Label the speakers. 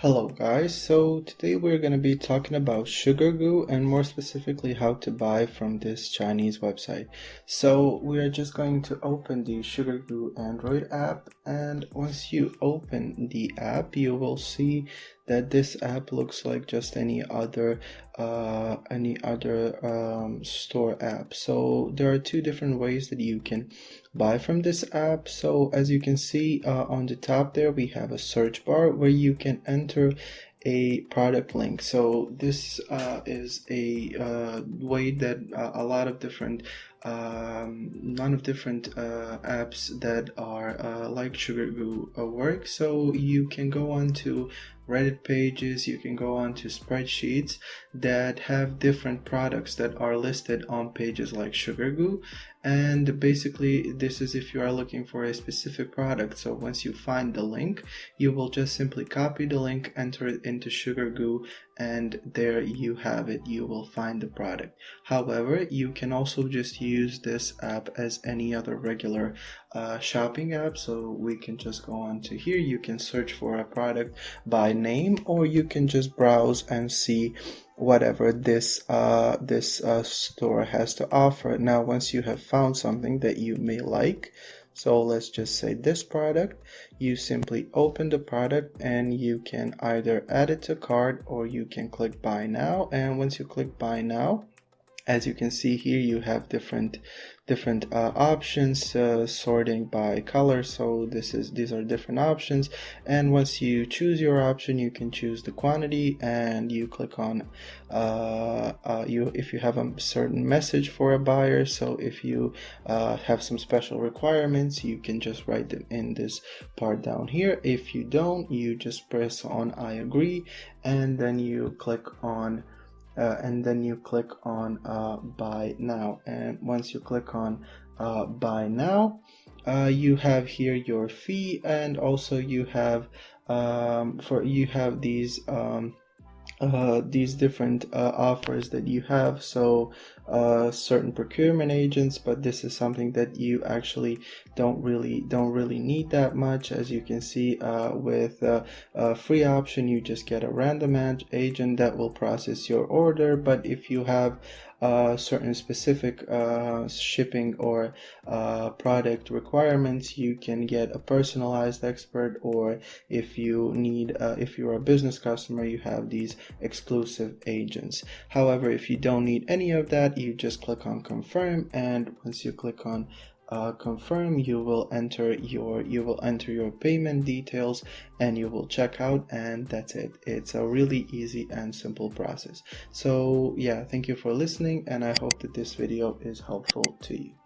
Speaker 1: Hello guys, so today we're going to be talking about Sugargoo and more specifically how to buy from this Chinese website. So we are just going to open the Sugargoo Android app, and once you open the app you will see that this app looks like just any other store app. So there are two different ways that you can buy from this app. So as you can see on the top there, we have a search bar where you can enter a product link. So this is a way that a lot of different apps that are like Sugargoo work. So you can go on to Reddit pages, you can go on to spreadsheets that have different products that are listed on pages like Sugargoo. And basically this is if you are looking for a specific product. So once you find the link, you will just simply copy the link, enter it into Sugargoo, and there you have it. You will find the product. However, you can also just use this app as any other regular shopping app. So we can just go on to here, you can search for a product by name, or you can just browse and see whatever this store has to offer. Now once you have found something that you may like, so let's just say this product, you simply open the product and you can either add it to cart or you can click buy now. And once you click buy now, as you can see here, you have different options, sorting by color. So these are different options, and once you choose your option, you can choose the quantity, and you click on if you have a certain message for a buyer. So if you have some special requirements, you can just write them in this part down here. If you don't, you just press on I agree, and then you click on buy now. And once you click on buy now, you have here your fee, and also you have these different offers that you have. So certain procurement agents, but this is something that you actually don't really need that much. As you can see, with a free option, you just get a random agent that will process your order. But if you have certain specific shipping or product requirements, you can get a personalized expert, or if you need if you're a business customer, you have these exclusive agents. However, if you don't need any of that, you just click on confirm, and once you click on confirm, you will enter your payment details and you will check out, and that's it. It's a really easy and simple process. So yeah, thank you for listening, and I hope that this video is helpful to you.